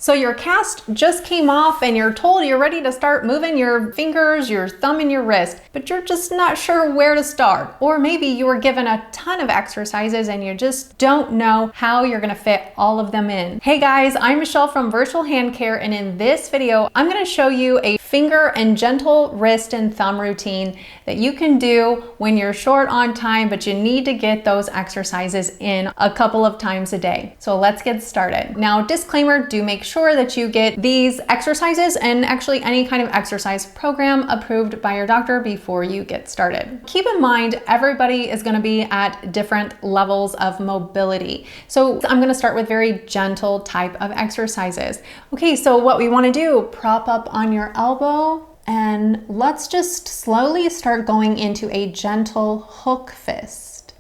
So your cast just came off and you're told you're ready to start moving your fingers, your thumb and your wrist, but you're just not sure where to start. Or maybe you were given a ton of exercises and you just don't know how you're gonna fit all of them in. Hey guys, I'm Michelle from Virtual Hand Care, and in this video, I'm gonna show you a finger and gentle wrist and thumb routine that you can do when you're short on time, but you need to get those exercises in a couple of times a day. So let's get started. Now, disclaimer, do make sure that you get these exercises and actually any kind of exercise program approved by your doctor before you get started. Keep in mind, everybody is going to be at different levels of mobility. So I'm going to start with very gentle type of exercises. Okay, so what we want to do, prop up on your elbow, and let's just slowly start going into a gentle hook fist.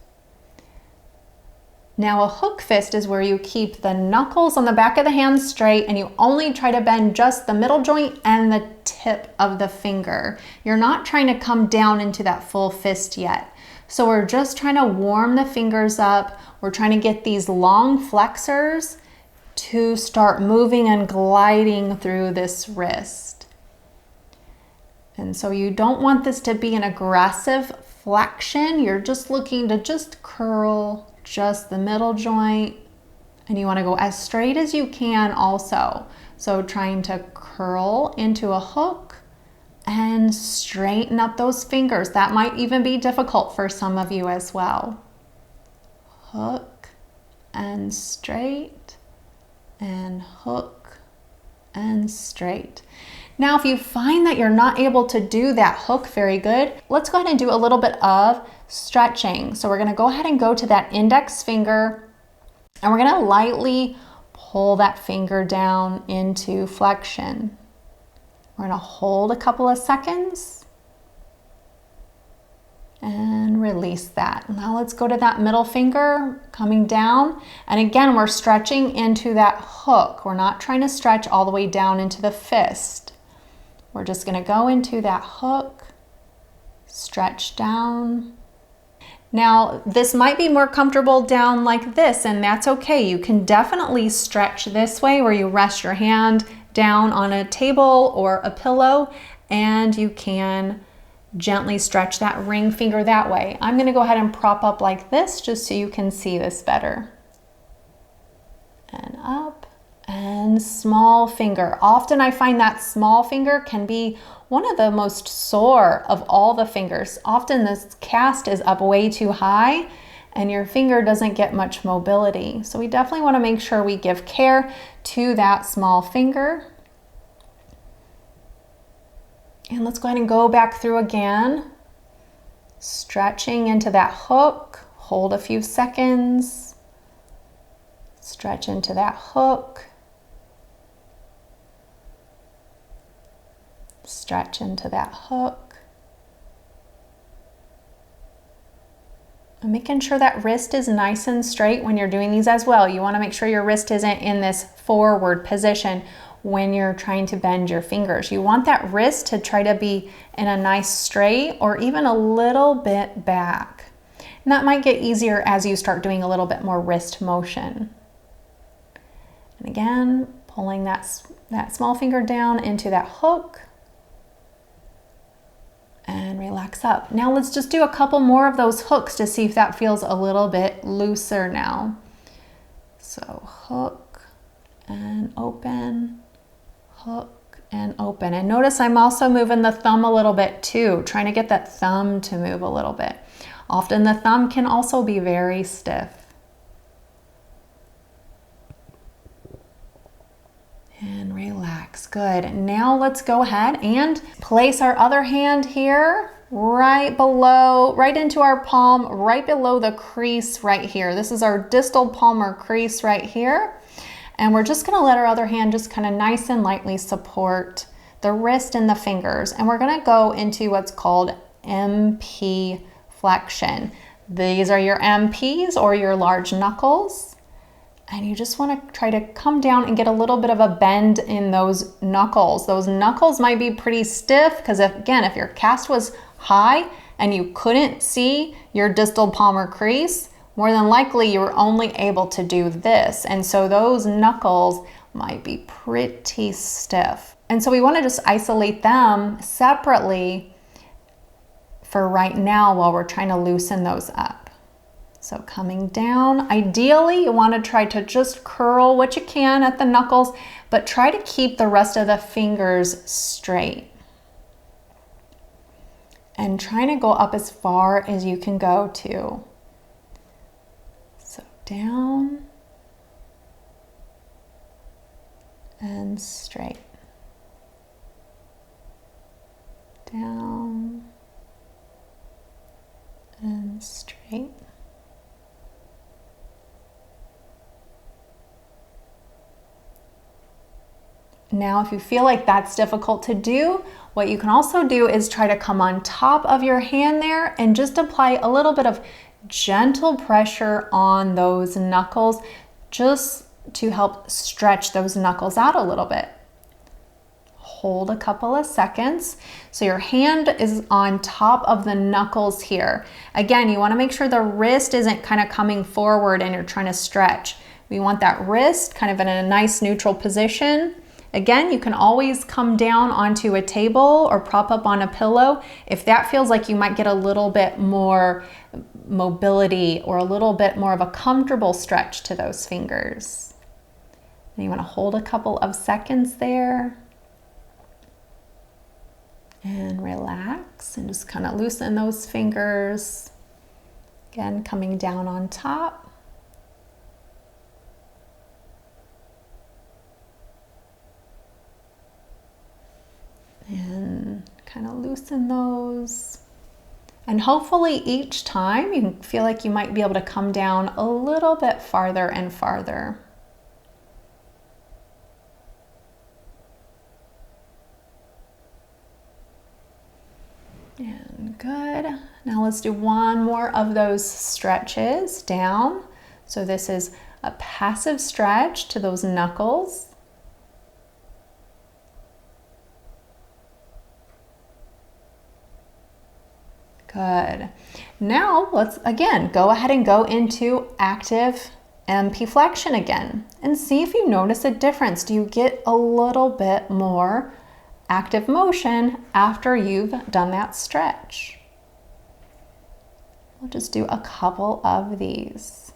Now, a hook fist is where you keep the knuckles on the back of the hand straight and you only try to bend just the middle joint and the tip of the finger. You're not trying to come down into that full fist yet. So we're just trying to warm the fingers up. We're trying to get these long flexors to start moving and gliding through this wrist. And so you don't want this to be an aggressive flexion. You're just looking to just curl just the middle joint, and you want to go as straight as you can also. So trying to curl into a hook and straighten up those fingers. That might even be difficult for some of you as well. Hook and straight and hook and straight. Now, if you find that you're not able to do that hook very good, let's go ahead and do a little bit of stretching. So we're going to go ahead and go to that index finger and we're going to lightly pull that finger down into flexion. We're going to hold a couple of seconds and release that. Now let's go to that middle finger coming down. And again, we're stretching into that hook. We're not trying to stretch all the way down into the fist. We're just going to go into that hook, stretch down. Now, this might be more comfortable down like this, and that's okay. You can definitely stretch this way where you rest your hand down on a table or a pillow, and you can gently stretch that ring finger that way. I'm going to go ahead and prop up like this just so you can see this better. And up. And small finger. Often I find that small finger can be one of the most sore of all the fingers. Often this cast is up way too high and your finger doesn't get much mobility. So we definitely want to make sure we give care to that small finger. And let's go ahead and go back through again. Stretching into that hook. Hold a few seconds. Stretch into that hook. Stretch into that hook. And making sure that wrist is nice and straight when you're doing these as well. You want to make sure your wrist isn't in this forward position when you're trying to bend your fingers. You want that wrist to try to be in a nice straight or even a little bit back. And that might get easier as you start doing a little bit more wrist motion. And again, pulling that small finger down into that hook. And relax up. Now let's just do a couple more of those hooks to see if that feels a little bit looser now. So hook and open, hook and open. And notice I'm also moving the thumb a little bit too, trying to get that thumb to move a little bit. Often the thumb can also be very stiff. And relax. Good. Now let's go ahead and place our other hand here right into our palm, right below the crease right here. This is our distal palmar crease right here. And we're just going to let our other hand just kind of nice and lightly support the wrist and the fingers. And we're going to go into what's called MP flexion. These are your MPs or your large knuckles. And you just want to try to come down and get a little bit of a bend in those knuckles. Those knuckles might be pretty stiff because if your cast was high and you couldn't see your distal palmar crease, more than likely you were only able to do this. And so those knuckles might be pretty stiff. And so we want to just isolate them separately for right now while we're trying to loosen those up. So coming down, ideally you want to try to just curl what you can at the knuckles, but try to keep the rest of the fingers straight. And trying to go up as far as you can go too. So down and straight. Down and straight. Now, if you feel like that's difficult to do, what you can also do is try to come on top of your hand there and just apply a little bit of gentle pressure on those knuckles just to help stretch those knuckles out a little bit. Hold a couple of seconds. So your hand is on top of the knuckles here. Again, you want to make sure the wrist isn't kind of coming forward and you're trying to stretch. We want that wrist kind of in a nice neutral position. Again, you can always come down onto a table or prop up on a pillow if that feels like you might get a little bit more mobility or a little bit more of a comfortable stretch to those fingers. And you want to hold a couple of seconds there and relax and just kind of loosen those fingers. Again, coming down on top. And kind of loosen those. And hopefully each time you feel like you might be able to come down a little bit farther and farther. And good. Now let's do one more of those stretches down. So this is a passive stretch to those knuckles. Good. Now let's again go ahead and go into active MP flexion again and see if you notice a difference. Do you get a little bit more active motion after you've done that stretch? We'll just do a couple of these.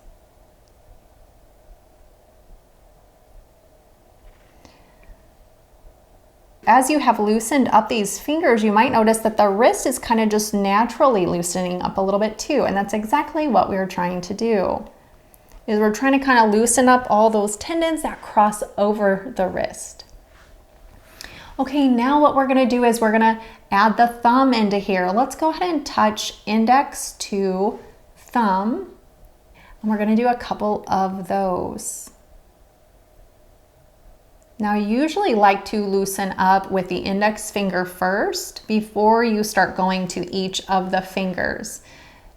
As you have loosened up these fingers, you might notice that the wrist is kind of just naturally loosening up a little bit too, and that's exactly what we were trying to do. Is we're trying to kind of loosen up all those tendons that cross over the wrist. Okay, now what we're going to do is we're going to add the thumb into here. Let's go ahead and touch index to thumb, and we're going to do a couple of those. Now, I usually like to loosen up with the index finger first before you start going to each of the fingers,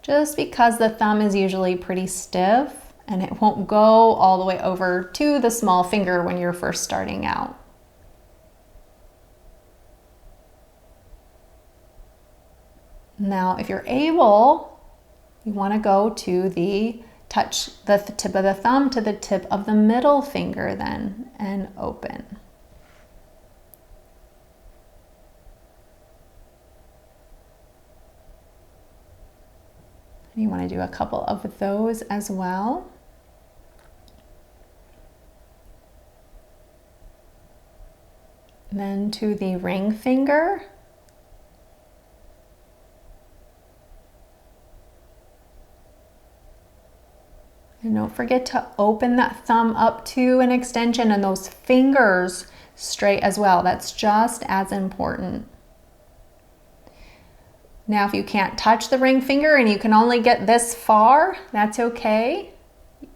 just because the thumb is usually pretty stiff and it won't go all the way over to the small finger when you're first starting out. Now, if you're able, you want to go to touch the tip of the thumb to the tip of the middle finger then and open. You want to do a couple of those as well. Then to the ring finger. And don't forget to open that thumb up to an extension and those fingers straight as well. That's just as important. Now, if you can't touch the ring finger and you can only get this far, that's okay.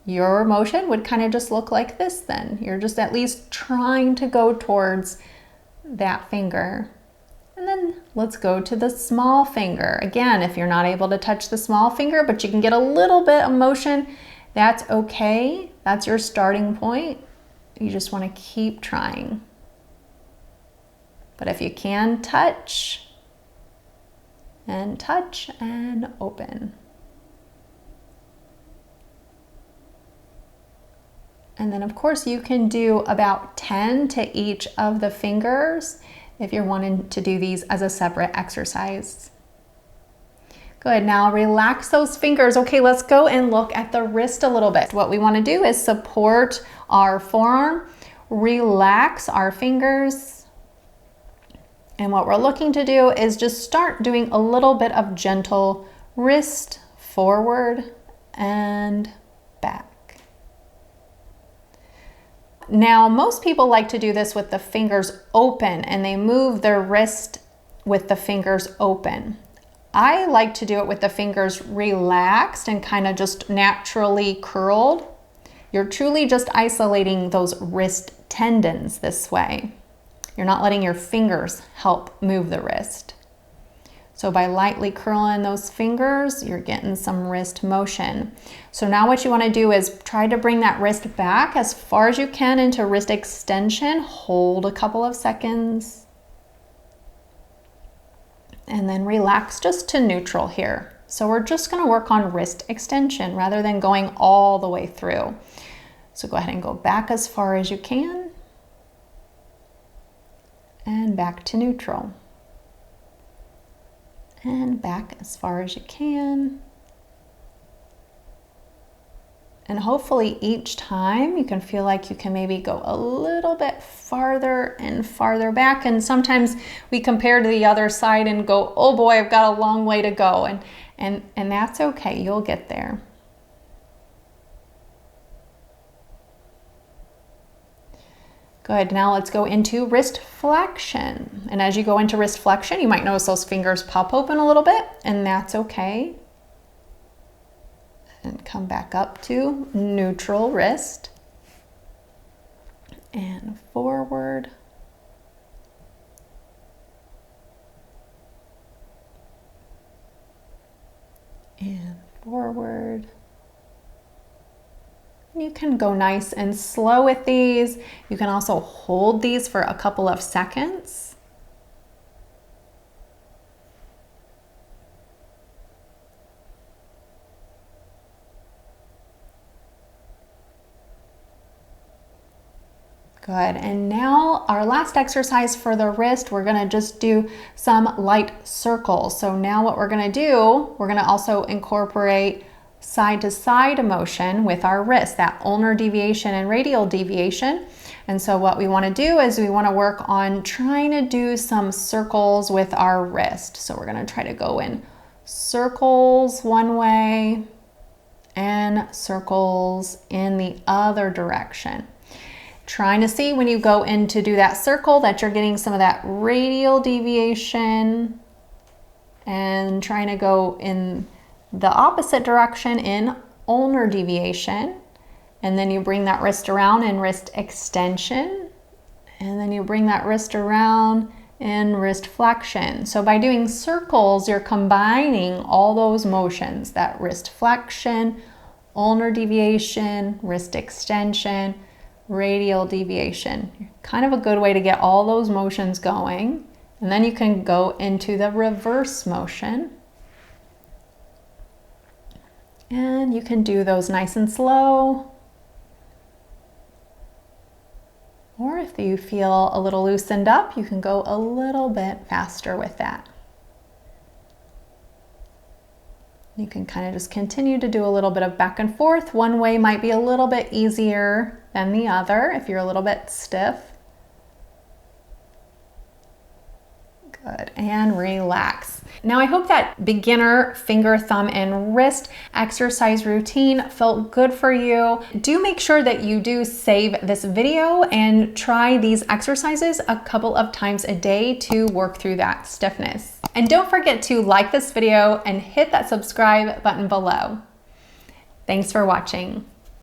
Your motion would kind of just look like this then. You're just at least trying to go towards that finger. And then let's go to the small finger. Again, if you're not able to touch the small finger, but you can get a little bit of motion, that's okay. That's your starting point. You just want to keep trying. But if you can touch and open. And then of course you can do about 10 to each of the fingers if you're wanting to do these as a separate exercise. Good, now relax those fingers. Okay, let's go and look at the wrist a little bit. What we want to do is support our forearm, relax our fingers. And what we're looking to do is just start doing a little bit of gentle wrist forward and back. Now, most people like to do this with the fingers open and they move their wrist with the fingers open. I like to do it with the fingers relaxed and kind of just naturally curled. You're truly just isolating those wrist tendons this way. You're not letting your fingers help move the wrist. So by lightly curling those fingers, you're getting some wrist motion. So now what you want to do is try to bring that wrist back as far as you can into wrist extension. Hold a couple of seconds. And then relax just to neutral here. So we're just going to work on wrist extension rather than going all the way through. So go ahead and go back as far as you can. And back to neutral. And back as far as you can. And hopefully each time you can feel like you can maybe go a little bit farther and farther back. And sometimes we compare to the other side and go, oh boy, I've got a long way to go. And that's okay, you'll get there. Good, now let's go into wrist flexion. And as you go into wrist flexion, you might notice those fingers pop open a little bit, and that's okay. And come back up to neutral wrist. And forward. And forward. You can go nice and slow with these. You can also hold these for a couple of seconds. Good, and now our last exercise for the wrist, we're gonna just do some light circles. So now what we're gonna do, we're gonna also incorporate side to side motion with our wrist, that ulnar deviation and radial deviation. And so what we wanna do is we wanna work on trying to do some circles with our wrist. So we're gonna try to go in circles one way and circles in the other direction. Trying to see when you go in to do that circle that you're getting some of that radial deviation, and trying to go in the opposite direction in ulnar deviation. And then you bring that wrist around in wrist extension, and then you bring that wrist around in wrist flexion. So by doing circles, you're combining all those motions, that wrist flexion, ulnar deviation, wrist extension, radial deviation. Kind of a good way to get all those motions going. And then you can go into the reverse motion. And you can do those nice and slow. Or if you feel a little loosened up, you can go a little bit faster with that. You can kind of just continue to do a little bit of back and forth. One way might be a little bit easier than the other if you're a little bit stiff. Good, and relax. Now I hope that beginner finger, thumb, and wrist exercise routine felt good for you. Do make sure that you do save this video and try these exercises a couple of times a day to work through that stiffness. And don't forget to like this video and hit that subscribe button below. Thanks for watching.